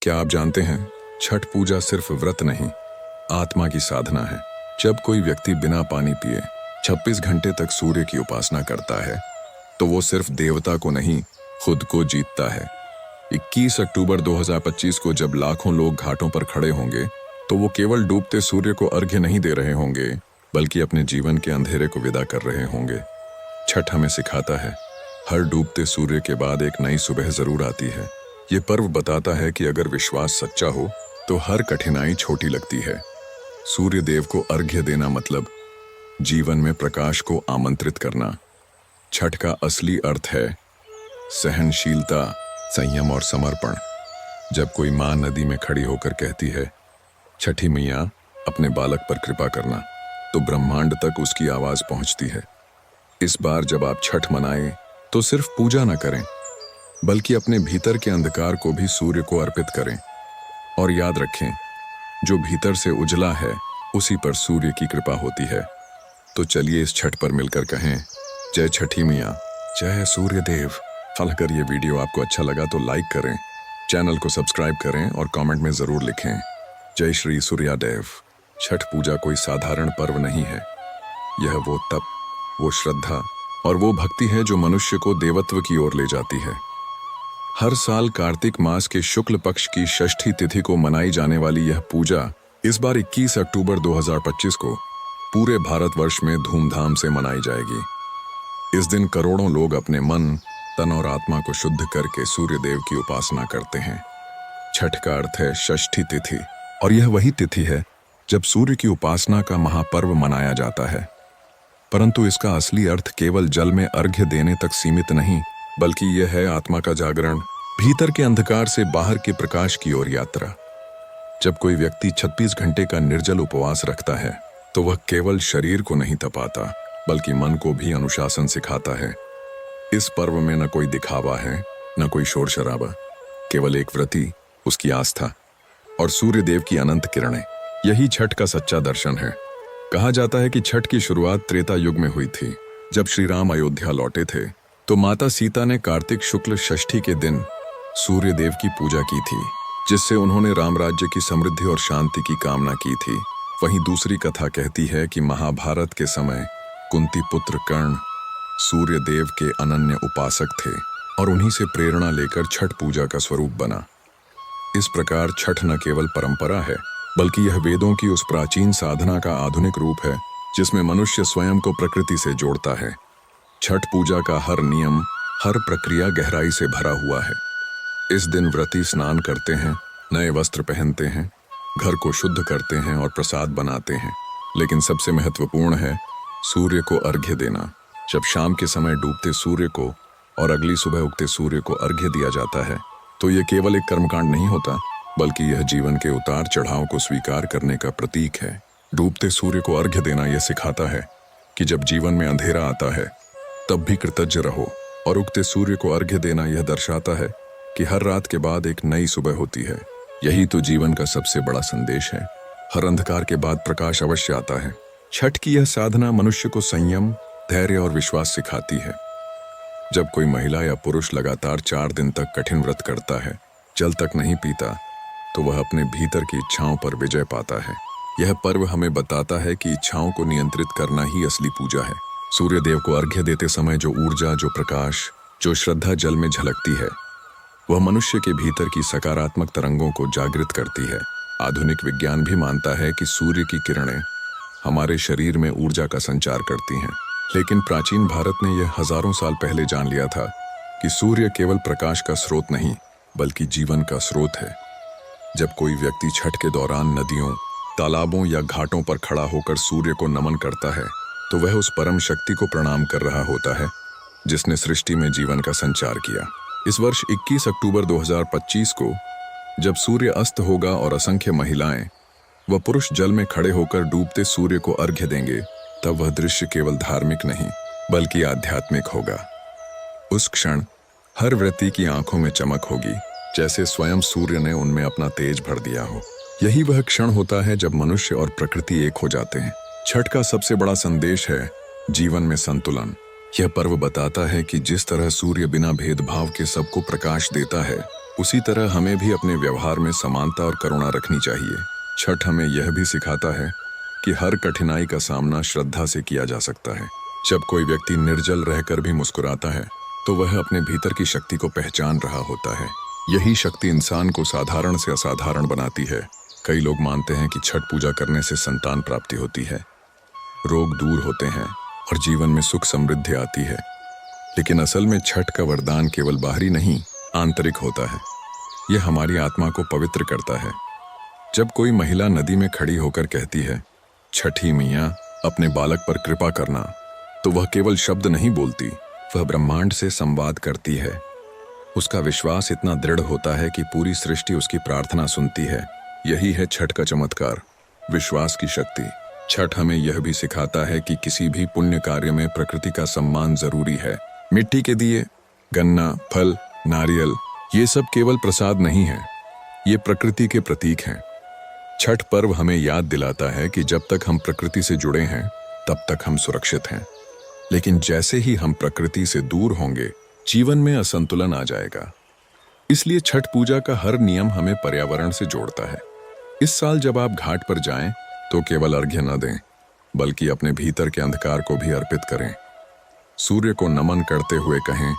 क्या आप जानते हैं, छठ पूजा सिर्फ व्रत नहीं, आत्मा की साधना है। जब कोई व्यक्ति बिना पानी पिए 26 घंटे तक सूर्य की उपासना करता है, तो वो सिर्फ देवता को नहीं, खुद को जीतता है। 21 अक्टूबर 2025 को जब लाखों लोग घाटों पर खड़े होंगे, तो वो केवल डूबते सूर्य को अर्घ्य नहीं दे रहे होंगे, बल्कि अपने जीवन के अंधेरे को विदा कर रहे होंगे। छठ हमें सिखाता है, हर डूबते सूर्य के बाद एक नई सुबह जरूर आती है। ये पर्व बताता है कि अगर विश्वास सच्चा हो, तो हर कठिनाई छोटी लगती है। सूर्य देव को अर्घ्य देना मतलब जीवन में प्रकाश को आमंत्रित करना। छठ का असली अर्थ है सहनशीलता, संयम और समर्पण। जब कोई माँ नदी में खड़ी होकर कहती है, छठी मैया अपने बालक पर कृपा करना, तो ब्रह्मांड तक उसकी आवाज पहुंचती है। इस बार जब आप छठ मनाएं, तो सिर्फ पूजा न करें, बल्कि अपने भीतर के अंधकार को भी सूर्य को अर्पित करें। और याद रखें, जो भीतर से उजला है, उसी पर सूर्य की कृपा होती है। तो चलिए इस छठ पर मिलकर कहें, जय छठी मैया, जय सूर्य देव। अगर ये वीडियो आपको अच्छा लगा तो लाइक करें, चैनल को सब्सक्राइब करें और कमेंट में जरूर लिखें, जय श्री सूर्यादेव। छठ पूजा कोई साधारण पर्व नहीं है। यह वो तप, वो श्रद्धा और वो भक्ति है जो मनुष्य को देवत्व की ओर ले जाती है। हर साल कार्तिक मास के शुक्ल पक्ष की षष्ठी तिथि को मनाई जाने वाली यह पूजा इस बार 21 अक्टूबर 2025 को पूरे भारतवर्ष में धूमधाम से मनाई जाएगी। इस दिन करोड़ों लोग अपने मन, तन और आत्मा को शुद्ध करके सूर्य देव की उपासना करते हैं। छठ का अर्थ है षष्ठी तिथि, और यह वही तिथि है जब सूर्य की उपासना का महापर्व मनाया जाता है। परंतु इसका असली अर्थ केवल जल में अर्घ्य देने तक सीमित नहीं, बल्कि यह है आत्मा का जागरण, भीतर के अंधकार से बाहर के प्रकाश की ओर यात्रा। जब कोई व्यक्ति 36 घंटे का निर्जल उपवास रखता है, तो वह केवल शरीर को नहीं तपाता, बल्कि मन को भी अनुशासन सिखाता है। इस पर्व में न कोई दिखावा है, न कोई शोर शराबा, केवल एक व्रती, उसकी आस्था और सूर्य देव की अनंत किरणें। यही छठ का सच्चा दर्शन है। कहा जाता है कि छठ की शुरुआत त्रेता युग में हुई थी। जब श्री राम अयोध्या लौटे थे, तो माता सीता ने कार्तिक शुक्ल षष्ठी के दिन सूर्य देव की पूजा की थी, जिससे उन्होंने राम राज्य की समृद्धि और शांति की कामना की थी। वहीं दूसरी कथा कहती है कि महाभारत के समय कुंती पुत्र कर्ण सूर्य देव के अनन्य उपासक थे, और उन्हीं से प्रेरणा लेकर छठ पूजा का स्वरूप बना। इस प्रकार छठ न केवल परंपरा है, बल्कि यह वेदों की उस प्राचीन साधना का आधुनिक रूप है, जिसमें मनुष्य स्वयं को प्रकृति से जोड़ता है। छठ पूजा का हर नियम, हर प्रक्रिया गहराई से भरा हुआ है। इस दिन व्रती स्नान करते हैं, नए वस्त्र पहनते हैं, घर को शुद्ध करते हैं और प्रसाद बनाते हैं। लेकिन सबसे महत्वपूर्ण है सूर्य को अर्घ्य देना। जब शाम के समय डूबते सूर्य को और अगली सुबह उगते सूर्य को अर्घ्य दिया जाता है, तो यह केवल एक कर्मकांड नहीं होता, बल्कि यह जीवन के उतार चढ़ाव को स्वीकार करने का प्रतीक है। डूबते सूर्य को अर्घ्य देना यह सिखाता है कि जब जीवन में अंधेरा आता है, तब भी कृतज्ञ रहो, और उगते सूर्य को अर्घ्य देना यह दर्शाता है कि हर रात के बाद एक नई सुबह होती है। यही तो जीवन का सबसे बड़ा संदेश है। हर अंधकार के बाद प्रकाश अवश्य आता है। छठ की यह साधना मनुष्य को संयम, धैर्य और विश्वास सिखाती है। जब कोई महिला या पुरुष लगातार 4 दिन तक कठिन व्रत करता है, जल तक नहीं पीता, तो वह अपने भीतर की इच्छाओं पर विजय पाता है। यह पर्व हमें बताता है कि इच्छाओं को नियंत्रित करना ही असली पूजा है। सूर्य देव को अर्घ्य देते समय जो ऊर्जा, जो प्रकाश, जो श्रद्धा जल में झलकती है, वह मनुष्य के भीतर की सकारात्मक तरंगों को जागृत करती है। आधुनिक विज्ञान भी मानता है कि सूर्य की किरणें हमारे शरीर में ऊर्जा का संचार करती हैं। लेकिन प्राचीन भारत ने यह हजारों साल पहले जान लिया था कि सूर्य केवल प्रकाश का स्रोत नहीं, बल्कि जीवन का स्रोत है। जब कोई व्यक्ति छठ के दौरान नदियों, तालाबों या घाटों पर खड़ा होकर सूर्य को नमन करता है, तो वह उस परम शक्ति को प्रणाम कर रहा होता है, जिसने सृष्टि में जीवन का संचार किया। इस वर्ष 21 अक्टूबर 2025 को जब सूर्य अस्त होगा और असंख्य महिलाएं व पुरुष जल में खड़े होकर डूबते सूर्य को अर्घ्य देंगे, तब वह दृश्य केवल धार्मिक नहीं, बल्कि आध्यात्मिक होगा। उस क्षण हर व्रती की आंखों में चमक होगी, जैसे स्वयं सूर्य ने उनमें अपना तेज भर दिया हो। यही वह क्षण होता है जब मनुष्य और प्रकृति एक हो जाते हैं। छठ का सबसे बड़ा संदेश है जीवन में संतुलन। यह पर्व बताता है कि जिस तरह सूर्य बिना भेदभाव के सबको प्रकाश देता है, उसी तरह हमें भी अपने व्यवहार में समानता और करुणा रखनी चाहिए। छठ हमें यह भी सिखाता है कि हर कठिनाई का सामना श्रद्धा से किया जा सकता है। जब कोई व्यक्ति निर्जल रहकर भी मुस्कुराता है तो वह अपने भीतर की शक्ति को पहचान रहा होता है। यही शक्ति इंसान को साधारण से असाधारण बनाती है। कई लोग मानते हैं कि छठ पूजा करने से संतान प्राप्ति होती है, रोग दूर होते हैं और जीवन में सुख समृद्धि आती है। लेकिन असल में छठ का वरदान केवल बाहरी नहीं, आंतरिक होता है। यह हमारी आत्मा को पवित्र करता है। जब कोई महिला नदी में खड़ी होकर कहती है, छठी मैया अपने बालक पर कृपा करना, तो वह केवल शब्द नहीं बोलती, वह ब्रह्मांड से संवाद करती है। उसका विश्वास इतना दृढ़ होता है कि पूरी सृष्टि उसकी प्रार्थना सुनती है। यही है छठ का चमत्कार, विश्वास की शक्ति। छठ हमें यह भी सिखाता है कि किसी भी पुण्य कार्य में प्रकृति का सम्मान जरूरी है। मिट्टी के दिए, गन्ना, फल, नारियल, ये सब केवल प्रसाद नहीं है, ये प्रकृति के प्रतीक हैं। छठ पर्व हमें याद दिलाता है कि जब तक हम प्रकृति से जुड़े हैं तब तक हम सुरक्षित हैं। लेकिन जैसे ही हम प्रकृति से दूर होंगे, जीवन में असंतुलन आ जाएगा। इसलिए छठ पूजा का हर नियम हमें पर्यावरण से जोड़ता है। इस साल जब आप घाट पर जाएं तो केवल अर्घ्य न दें, बल्कि अपने भीतर के अंधकार को भी अर्पित करें। सूर्य को नमन करते हुए कहें,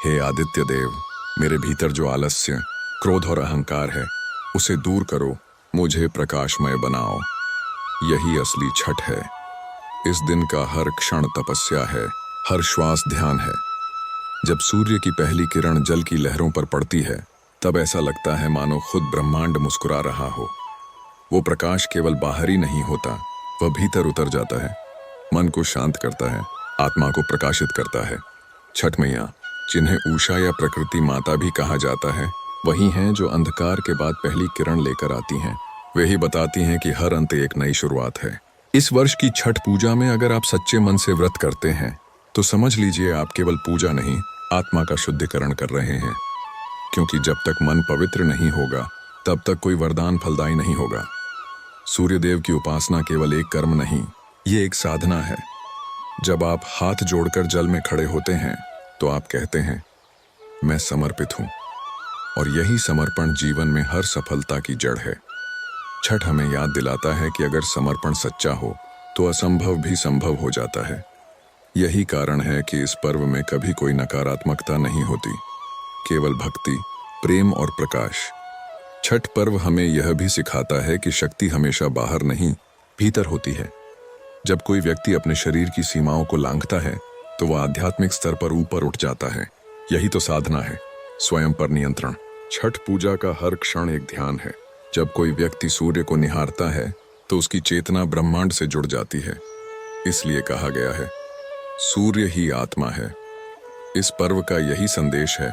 हे आदित्य देव, मेरे भीतर जो आलस्य, क्रोध और अहंकार है उसे दूर करो, मुझे प्रकाशमय बनाओ। यही असली छठ है। इस दिन का हर क्षण तपस्या है, हर श्वास ध्यान है। जब सूर्य की पहली किरण जल की लहरों पर पड़ती है तब ऐसा लगता है मानो खुद ब्रह्मांड मुस्कुरा रहा हो। वो प्रकाश केवल बाहरी नहीं होता, वह भीतर उतर जाता है, मन को शांत करता है, आत्मा को प्रकाशित करता है। छठ मैया, जिन्हें उषा या प्रकृति माता भी कहा जाता है, वही हैं जो अंधकार के बाद पहली किरण लेकर आती हैं। वे ही बताती हैं कि हर अंत एक नई शुरुआत है। इस वर्ष की छठ पूजा में अगर आप सच्चे मन से व्रत करते हैं तो समझ लीजिए आप केवल पूजा नहीं, आत्मा का शुद्धिकरण कर रहे हैं। क्योंकि जब तक मन पवित्र नहीं होगा तब तक कोई वरदान फलदायी नहीं होगा। सूर्यदेव की उपासना केवल एक कर्म नहीं, ये एक साधना है। जब आप हाथ जोड़कर जल में खड़े होते हैं तो आप कहते हैं, मैं समर्पित हूं। और यही समर्पण जीवन में हर सफलता की जड़ है। छठ हमें याद दिलाता है कि अगर समर्पण सच्चा हो तो असंभव भी संभव हो जाता है। यही कारण है कि इस पर्व में कभी कोई नकारात्मकता नहीं होती, केवल भक्ति, प्रेम और प्रकाश। छठ पर्व हमें यह भी सिखाता है कि शक्ति हमेशा बाहर नहीं, भीतर होती है। जब कोई व्यक्ति अपने शरीर की सीमाओं को लांघता है तो वह आध्यात्मिक स्तर पर ऊपर उठ जाता है। यही तो साधना है, स्वयं पर नियंत्रण। छठ पूजा का हर क्षण एक ध्यान है। जब कोई व्यक्ति सूर्य को निहारता है तो उसकी चेतना ब्रह्मांड से जुड़ जाती है। इसलिए कहा गया है, सूर्य ही आत्मा है। इस पर्व का यही संदेश है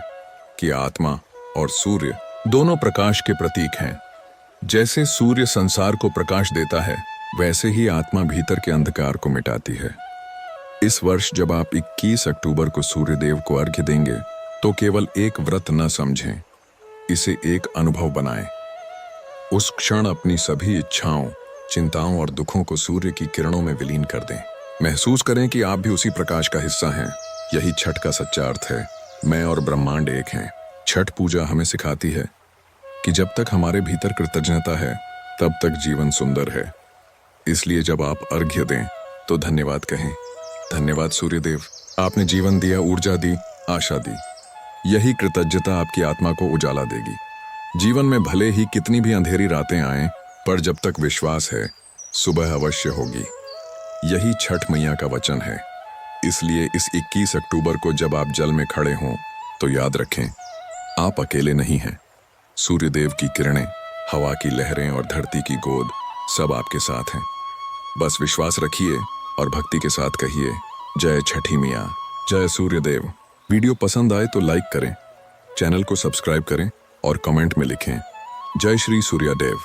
कि आत्मा और सूर्य दोनों प्रकाश के प्रतीक हैं। जैसे सूर्य संसार को प्रकाश देता है, वैसे ही आत्मा भीतर के अंधकार को मिटाती है। इस वर्ष जब आप 21 अक्टूबर को सूर्यदेव को अर्घ्य देंगे तो केवल एक व्रत न समझें, इसे एक अनुभव बनाएं। उस क्षण अपनी सभी इच्छाओं, चिंताओं और दुखों को सूर्य की किरणों में विलीन कर दें। महसूस करें कि आप भी उसी प्रकाश का हिस्सा हैं। यही छठ का सच्चा अर्थ है, मैं और ब्रह्मांड एक हैं। छठ पूजा हमें सिखाती है कि जब तक हमारे भीतर कृतज्ञता है तब तक जीवन सुंदर है। इसलिए जब आप अर्घ्य दें तो धन्यवाद कहें, धन्यवाद सूर्यदेव, आपने जीवन दिया, ऊर्जा दी, आशा दी। यही कृतज्ञता आपकी आत्मा को उजाला देगी। जीवन में भले ही कितनी भी अंधेरी रातें आएं, पर जब तक विश्वास है, सुबह अवश्य होगी। यही छठ मैया का वचन है। इसलिए इस 21 अक्टूबर को जब आप जल में खड़े हों तो याद रखें, आप अकेले नहीं हैं। सूर्यदेव की किरणें, हवा की लहरें और धरती की गोद सब आपके साथ हैं। बस विश्वास रखिए और भक्ति के साथ कहिए, जय छठी मैया, जय सूर्यदेव। वीडियो पसंद आए तो लाइक करें, चैनल को सब्सक्राइब करें और कमेंट में लिखें, जय श्री सूर्यदेव।